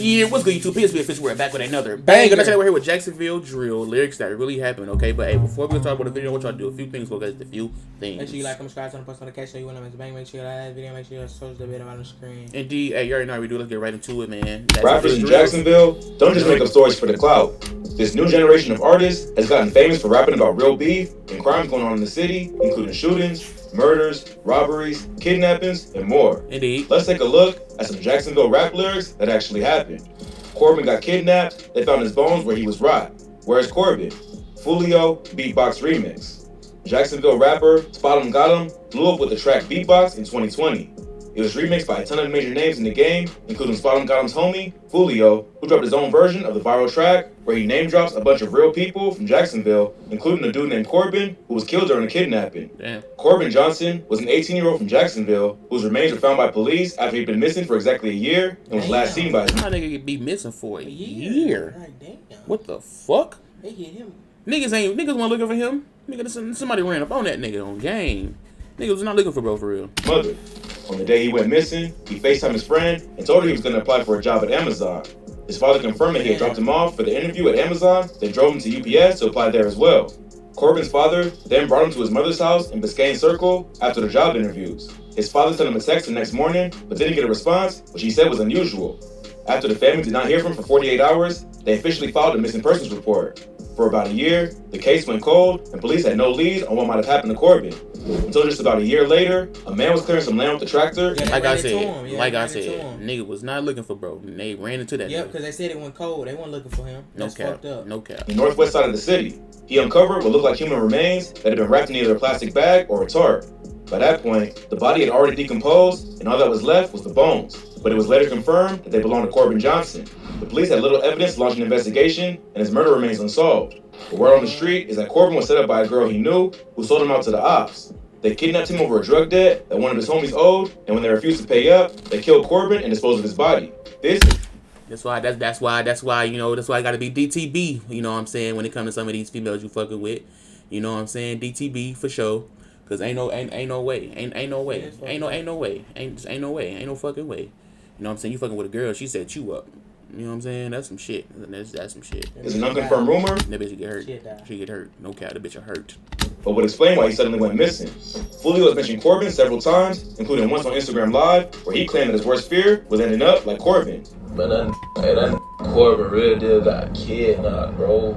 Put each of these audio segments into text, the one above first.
Yeah, what's good, YouTube? PSP Official, we're back with another banger. We're here with Jacksonville Drill, lyrics that really happened, okay? But hey, before we talk about the video, I want y'all to do a few things, because a few things. Make sure you like, comment, subscribe, turn on post notifications so you want to miss a bang. Make sure you like that video, make sure you search the video on the screen. Indeed, hey, you already know how we do. Let's get right into it, man. Rappers in Jacksonville don't just make up stories for the clout. This new generation of artists has gotten famous for rapping about real beef and crimes going on in the city, including shootings, murders, robberies, kidnappings, and more. Indeed. Let's take a look at some Jacksonville rap lyrics that actually happened. Corbin got kidnapped, they found his bones where he was rot. Where's Corbin? Fulio Beatbox Remix. Jacksonville rapper Spot 'em Got 'em blew up with the track Beatbox in 2020. It was remixed by a ton of major names in the game, including Spot 'em Got 'em's homie, Fulio, who dropped his own version of the viral track, where he name drops a bunch of real people from Jacksonville, including a dude named Corbin, who was killed during a kidnapping. Damn. Corbin Johnson was an 18-year-old from Jacksonville, whose remains were found by police after he'd been missing for exactly a year, and was last seen by his... How nigga could be missing for a year? Like, damn. What the fuck? They hit him. Niggas weren't looking for him. Nigga, somebody ran up on that nigga on game. Niggas was not looking for bro for real. mother. On the day he went missing, he FaceTimed his friend and told her he was going to apply for a job at Amazon. His father confirmed that he had dropped him off for the interview at Amazon, then drove him to UPS to apply there as well. Corbin's father then brought him to his mother's house in Biscayne Circle after the job interviews. His father sent him a text the next morning, but didn't get a response, which he said was unusual. After the family did not hear from him for 48 hours, they officially filed a missing persons report. For about a year, the case went cold, and police had no lead on what might have happened to Corbin. Until just about a year later, a man was clearing some land with the tractor. Yeah, Like I said, nigga was not looking for bro. And they ran into that. Yep, nigga. because they said it went cold. They weren't looking for him. No That's cap. fucked up. No cap. The northwest side of the city. He uncovered what looked like human remains that had been wrapped in either a plastic bag or a tarp. By that point, the body had already decomposed, and all that was left was the bones. But it was later confirmed that they belonged to Corbin Johnson. The police had little evidence to launch an investigation, and his murder remains unsolved. The word on the street is that Corbin was set up by a girl he knew, who sold him out to the ops. They kidnapped him over a drug debt that one of his homies owed, and when they refused to pay up, they killed Corbin and disposed of his body. That's why I gotta be DTB, you know what I'm saying, when it comes to some of these females you fucking with. You know what I'm saying? DTB for sure. Cause ain't no way. Ain't no way. Ain't no fucking way. You know what I'm saying? You fucking with a girl, she set you up. You know what I'm saying? That's some shit. That's some shit. It's an unconfirmed rumor. That bitch get hurt. She get hurt. No cap, the bitch hurt. But would explain why he suddenly went missing. Fulio has mentioned Corbin several times, including once on Instagram Live, where he claimed that his worst fear was ending up like Corbin. Man, that Corbin really did got kidnapped, bro.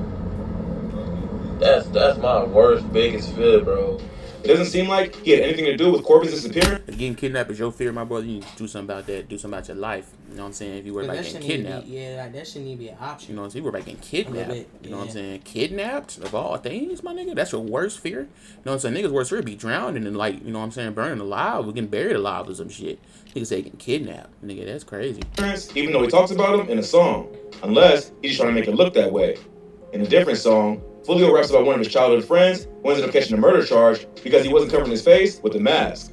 That's my worst, biggest fear, bro. It doesn't seem like he had anything to do with Corbin's disappearance. If getting kidnapped is your fear, my brother, you need to do something about that. Do something about your life. You know what I'm saying? If you were like getting kidnapped. Like that shouldn't even be an option. You know what I'm saying? You were like getting kidnapped. You know what I'm saying? Kidnapped of all things, my nigga. That's your worst fear. You know what I'm saying? Niggas' worst fear be drowning and like, you know what I'm saying, burning alive or getting buried alive or some shit. Niggas say getting kidnapped. Nigga, that's crazy. Even though he talks about him in a song. Unless he's trying to make it look that way. In a different song, Fulio raps about one of his childhood friends who ended up catching a murder charge because he wasn't covering his face with a mask.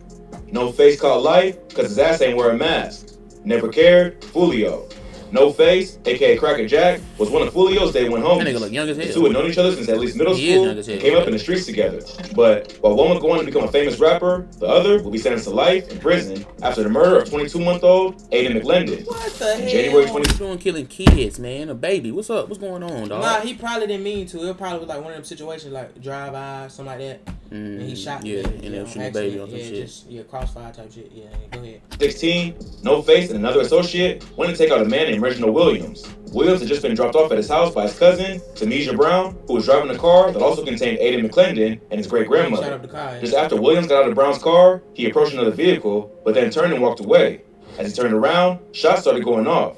No face called life because his ass ain't wearing a mask. Never cared, Fulio. No Face, aka Cracker Jack, was one of Fulio's day one homies. That nigga look young as hell. The two had known each other since at least middle school and came up in the streets together. But while one would go on to become a famous rapper, the other would be sentenced to life in prison after the murder of 22-month-old Aiden McLendon. What the hell? January 20. Doing killing kids, man. A baby. What's up? What's going on, dog? Nah, he probably didn't mean to. It probably was like one of them situations like drive-by, something like that. And he shot the baby. And then shooting the baby on some shit. Just, crossfire type shit. Yeah, go ahead. 16, No Face and another associate went to take out a man named Reginald Williams. Williams had just been dropped off at his house by his cousin, Tamesia Brown, who was driving a car that also contained Aiden McLendon and his great-grandmother. Just after Williams got out of Brown's car, he approached another vehicle, but then turned and walked away. As he turned around, shots started going off.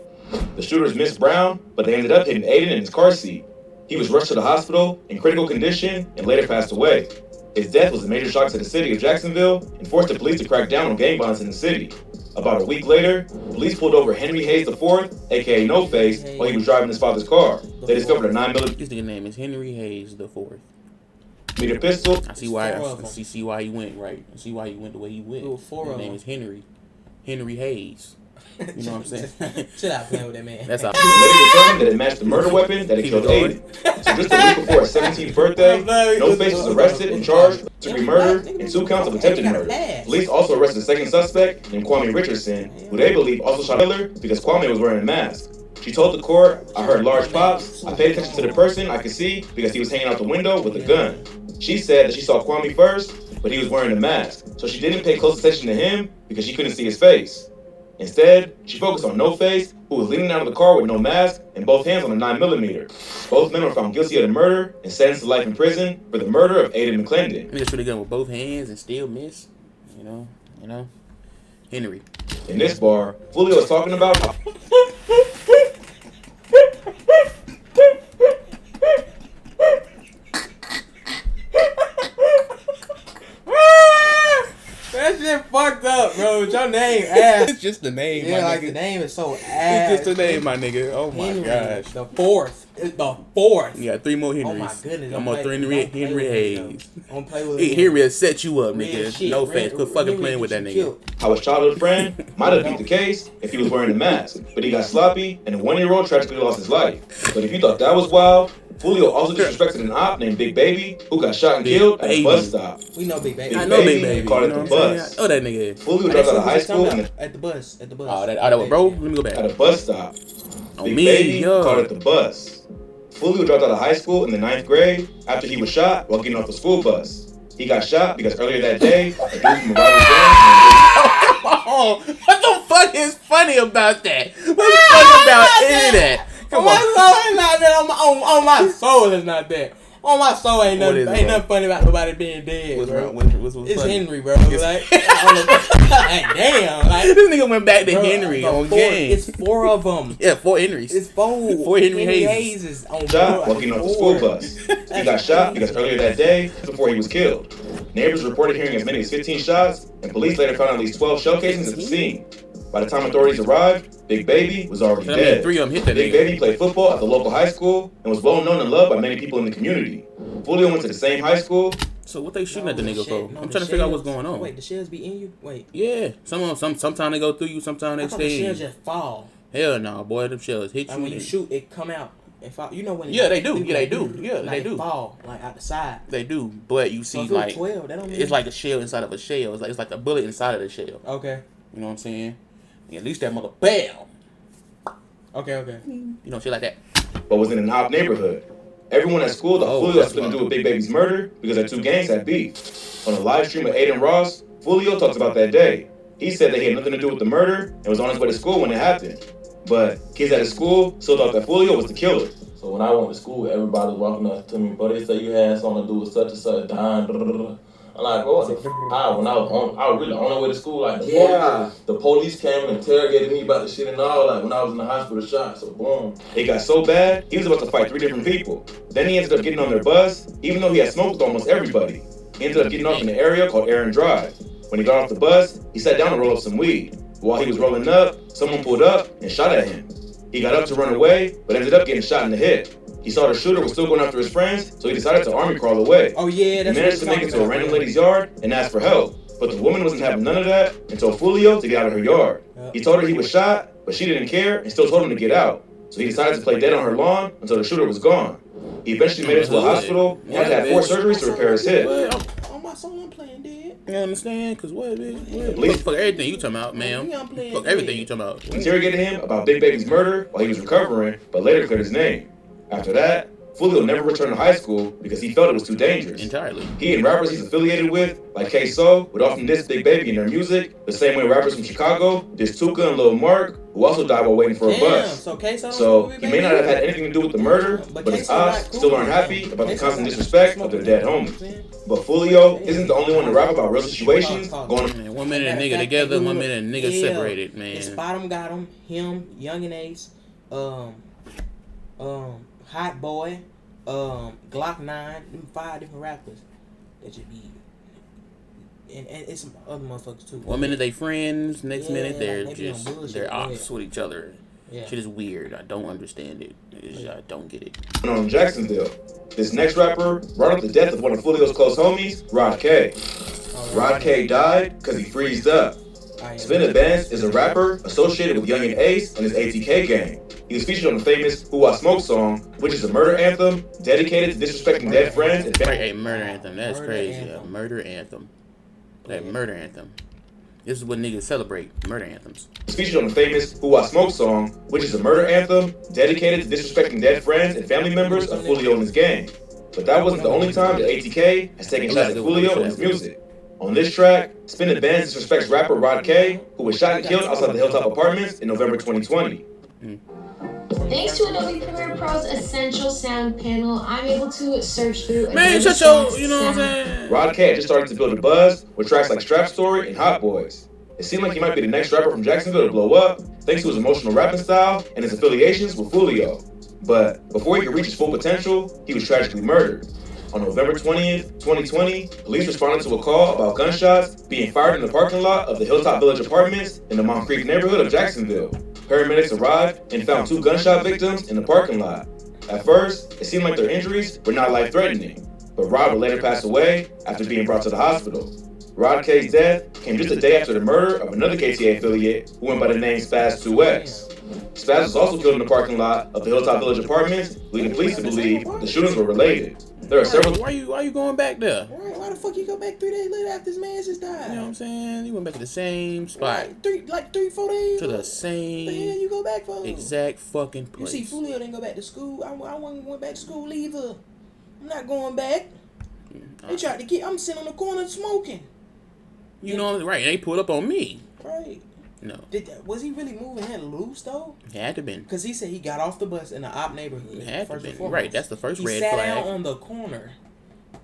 The shooters missed Brown, but they ended up hitting Aiden in his car seat. He was rushed to the hospital in critical condition and later passed away. His death was a major shock to the city of Jacksonville and forced the police to crack down on gang violence in the city. About a week later, police pulled over Henry Hayes IV, aka No Face, while he was driving his father's car. They discovered a 9mm. This nigga name is Henry Hayes IV. Pistol. I see why he went right. I see why he went the way he went. His name is Henry Hayes. You know what I'm saying? Chill out playing with that man. That's all. Later determined that it matched the murder weapon that had killed Aiden. So just a week before his 17th birthday, No Face was arrested and charged with second-degree murder and 2 counts of attempted murder. Police also arrested a second suspect named Kwame Richardson, who they believe also shot Hitler because Kwame was wearing a mask. She told the court, I heard large pops. I paid attention to the person I could see because he was hanging out the window with a gun. She said that she saw Kwame first, but he was wearing a mask, so she didn't pay close attention to him because she couldn't see his face. Instead, she focused on No Face, who was leaning out of the car with no mask and both hands on a 9mm. Both men were found guilty of the murder and sentenced to life in prison for the murder of Aiden McClendon. Nigga should have gun with both hands and still miss. You know. Henry. In this bar, Fulio was talking about how that shit fucked up, bro. Your name ass. It's just the name, Yeah, my like nigga. the name is so ass. It's just the name, my nigga. Oh my Henry, gosh. The fourth. It's the fourth. You got 3 more Henrys. Oh my goodness. I'm on Henry Hayes. Don't play with Henry will set you up, Real nigga. shit. No Real- face. Quit fucking Henry playing with get that you nigga. killed. how his childhood friend might have beat the case if he was wearing a mask, but he got sloppy and a 1-year-old tragically lost his life. But if you thought that was wild, Fulio also disrespected an op named Big Baby who got shot and Big killed at a Baby. bus stop. We know Big Baby. Big I know Big Baby Baby. called You it know the what I'm bus. saying? Oh, that nigga. Fulio dropped out of high school and At the bus. At the bus. Oh, that bro? Let me go back. at a bus stop. On Big me, Baby yo. called it the bus. Fulio dropped out of high school in the 9th grade after he was shot while getting off the school bus. He got shot because earlier that day, a dude from a rival gang Oh, what the fuck is funny about that? What's funny about any of that? On Come my on. soul ain't not that. On my soul is not that. On my soul ain't What nothing. is it, Ain't bro? nothing funny about nobody being dead, What's bro. wrong? What's It's funny? Henry, bro. Like, like, damn. Like, This nigga went back to bro, Henry the on four- game. It's 4 of them. Yeah, 4 Henrys. It's 4. Four Henry Hayes. is on shot board. while getting off the school bus. He got shot because earlier that day, before he was killed. Neighbors reported hearing as many as 15 shots, and police later found at least 12 shell casings at the scene. By the time authorities arrived, Big Baby was already I mean, dead. 3 of them hit that Big nigga. Baby played football at the local high school and was well known and loved by many people in the community. Fulio went to the same high school. So what they shooting at the nigga for? No, I'm the trying to figure out what's shells- going on. Wait, the shells be in you? Wait. Yeah, sometimes they go through you, sometimes I they thought the stay in shells you. just fall. Hell no, boy, them shells hit Like you. when you shoot, it come out and fall. You know when? Yeah, they do. Yeah, they do. Yeah, like they it do. fall like out the side. They do, but you So see if it was like 12, that don't mean it's like a shell inside of a shell. It's like a bullet inside of the shell. okay. You know what I'm saying? And at least that mother bam. Okay. You know, shit like that. but was in an op neighborhood. Everyone at school thought Oh, Fulio had that's something to wrong. do with Big Baby's murder because their 2 gangs had beef. On a live stream with Aiden Ross, Fulio talks about that day. He said that he had nothing to do with the murder and was on his way to school when it happened. But kids at his school still thought that Fulio was the killer. So when I went to school, everybody was walking up to me, but they say you had something to do with such and such, dying. I'm like, bro, what the when I was really on the way to school, like the police came and interrogated me about the shit and all, like when I was in the hospital shot, so boom. It got so bad, he was about to fight 3 different people. Then he ended up getting on their bus, even though he had smoked with almost everybody. He ended up getting off in an area called Aaron Drive. When he got off the bus, he sat down to roll up some weed. While he was rolling up, someone pulled up and shot at him. He got up to run away, but ended up getting shot in the hip. He saw the shooter was still going after his friends, so he decided to army crawl away. Oh yeah, He that's managed to make it to a random lady's yard and asked for help, but the woman wasn't having none of that and told Fulio to get out of her yard. He told her he was shot, but she didn't care and still told him to get out. So he decided to play dead on her lawn until the shooter was gone. He eventually made it to a hospital and had to have 4 surgeries to repair his hip. On my soul, I'm playing dead. You understand? Cause what, bitch? What? Police- Fuck everything you talking about, ma'am. Yeah, I'm playing Fuck dead. everything you talking about. Interrogated him about Big Baby's murder while he was recovering, but later cleared his name. After that, Fulio never returned to high school because he felt it was too dangerous. Entirely. He and rappers he's affiliated with, like K-So, would often diss Big Baby in their music, the same way rappers from Chicago diss Tuka and Lil Mark, who also died while waiting for a Damn, bus. so K-So So he may not have had anything to do with the murder, but his K-So ops not cool, still aren't man. happy about the K-So constant not disrespect of their dead smoking, homies. But Fulio isn't the only one to rap about real situations going Man, 1 minute a nigga together, 1 minute a nigga Yeah. separated, man. And Spot'em got him, Young and Ace, Hot Boy, Glock 9, them 5 different rappers that should be, and it's some other motherfuckers too. 1 minute they friends, next minute Yeah, they're they be on just bullshit, they're go ops ahead. with each other. Yeah. Shit is weird. I don't understand it. I don't get it. on in Jacksonville. This next rapper brought up the death of one of Fulio's close homies, Rod K. Rod K died because he freezed up. Spinna Benz is a rapper associated with Young and Ace and his ATK gang. He was featured on the famous Who I Smoke song, which is a murder anthem dedicated to disrespecting dead friends and Right, family. a murder anthem. That's Murder crazy. anthem. A murder anthem. That murder anthem. This is what niggas celebrate, murder anthems. It's featured on the famous Who I Smoke song, which is a murder anthem dedicated to disrespecting dead friends and family members of Foolio and his gang. But that wasn't the only time that ATK has taken shots at Foolio and his music. On this track, Spin the Benz disrespects rapper Rod K, who was shot and killed outside the Hilltop Apartments in November 2020. Thanks to Adobe Premiere Pro's Essential Sound Panel, I'm able to search through. Man, shut your, you know what I'm saying? Rod K had just started to build a buzz with tracks like Strap Story and Hot Boys. It seemed like he might be the next rapper from Jacksonville to blow up, thanks to his emotional rapping style and his affiliations with Foolio. But before he could reach his full potential, he was tragically murdered. On November 20th, 2020, police responded to a call about gunshots being fired in the parking lot of the Hilltop Village Apartments in the Mount Creek neighborhood of Jacksonville. Paramedics arrived and found 2 gunshot victims in the parking lot. At first, it seemed like their injuries were not life-threatening, but Rod would later pass away after being brought to the hospital. Rod K's death came just a day after the murder of another KTA affiliate who went by the name Spaz 2X. Spaz was also killed in the parking lot of the Hilltop Village Apartments, leading police to believe the shootings were related. There are several. Why you going back there? Why the fuck you go back 3 days later after this man just died? You know what I'm saying? You went back to the same spot. Like 3-4 days. To the The same hell you go back for? exact fucking You place. see, Foolio didn't go back to school. I went back to school either. I'm not going back. They tried to get. I'm sitting on the corner smoking. You know, right? They pulled up on me. Right. No, Was he really moving hell loose though? it had to been. Because he said he got off the bus in the op neighborhood. It had to first and been. foremost. Right, that's the first he red sat flag. down on the corner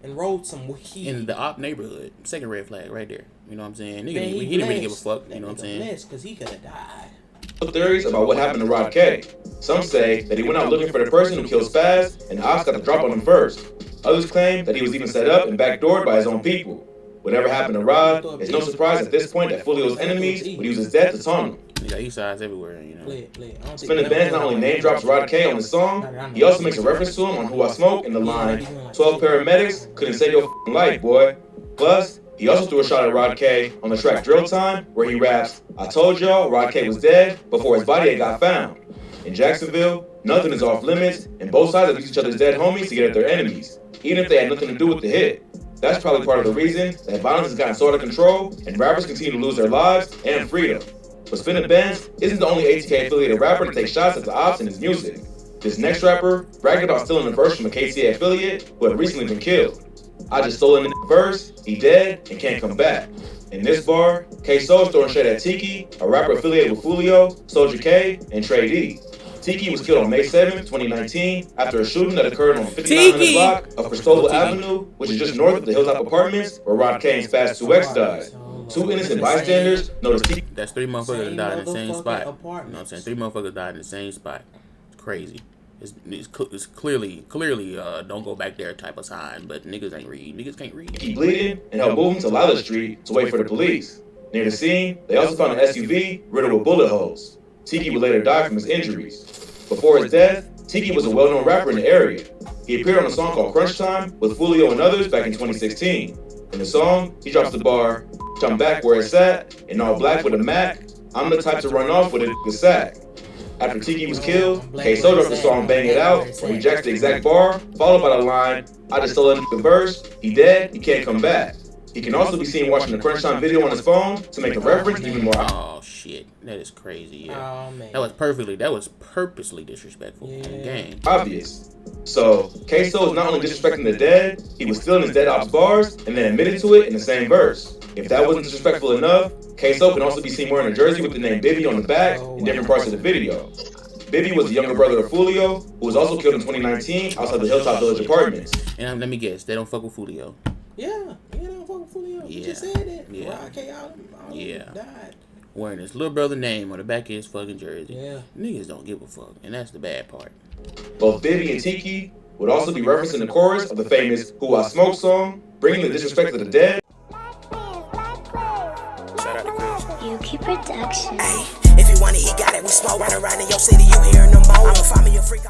and rolled some weed. In the op neighborhood, second red flag right there. You know what I'm saying? Nigga, Man, he didn't really give a fuck. You know what I'm saying? Because he could have died. Theories about what happened to Rod K. Some say that he went out looking for the person who killed Spaz, and the ops got the drop on him first. Others claim that he was even set up and backdoored by his own people. Whatever happened to Rod, it's no surprise at this point that Foolio's enemies would use his death to taunt him. You got east sides everywhere, you know. Spin the Benz not only name drops Rod K on the song, he also makes a reference to him on Who I Smoke in the line, 12 paramedics couldn't save your f***ing life, boy. Plus, he also threw a shot at Rod K on the track Drill Time, where he raps, I told y'all Rod K was dead before his body had got found. In Jacksonville, nothing is off limits, and both sides have used each other's dead homies to get at their enemies, even if they had nothing to do with the hit. That's probably part of the reason that violence has gotten so out of control, and rappers continue to lose their lives and freedom. But Spin the Benz isn't the only ATK affiliated rapper to take shots at the ops in his music. This next rapper bragged about stealing a verse from a KTA affiliate who had recently been killed. I just stole in the verse, he dead, and can't come back. In this bar, K-Soul's throwing shade at Tiki, a rapper affiliated with Foolio, Soldier K, and Trey D. Tiki was killed on May 7, 2019, after a shooting that occurred on 5900 block of Cristobal Avenue, which is just north of the Hilltop Apartments, where Rod K and Spaz 2X died. 2 innocent bystanders noticed Tiki. That's 3 motherfuckers that died in the same spot. You know what I'm Apartments. saying? 3 motherfuckers died in the same spot. It's crazy. It's clearly don't go back there type of sign, but niggas ain't read. Niggas can't read. Tiki bleeding and helped move him to Lila Street to wait for the police. Near the scene, they also found an SUV riddled with bullet holes. Tiki would later die from his injuries. Before his death, Tiki was a well-known rapper in the area. He appeared on a song called Crunch Time with Foolio and others back in 2016. In the song, he drops the bar, "I'm back where it's at, in all black with a Mac. I'm the type to run off with a sack." After Tiki was killed, K-Soul dropped the song Bang It Out, where he jacks the exact bar, followed by the line, I just stole the verse, he dead, he can't come back. He can also be seen watching the Crunch Time video on his phone to make the reference even more. Oh shit, that is crazy. Yeah, Oh, man. that was purposely disrespectful in the game. Obvious. So, K-Soul is not only disrespecting the dead, he was stealing his dead ops bars and then admitted to it in the same verse. If that wasn't disrespectful enough, K-Soul can also be seen wearing a jersey with the name Bibby on the back in different parts of the video. Bibby was the younger brother of Foolio, who was also killed in 2019 outside the Hilltop Village Apartments. And let me guess, they don't fuck with Foolio. Yeah, you know, fucking Foolio. You Yeah. just said that. Yeah. Rod K all Yeah. died. Wearing his little brother name on the back of his fucking jersey. Yeah. Niggas don't give a fuck, and that's the bad part. Both Bibby and Tiki would also be referenced in the chorus of the famous Who I Smoke song, bringing the disrespect to the dead. Yuki Production. If you want it, he got it. We smoke right around in your city. You hearing them bones. I'ma find me a freak.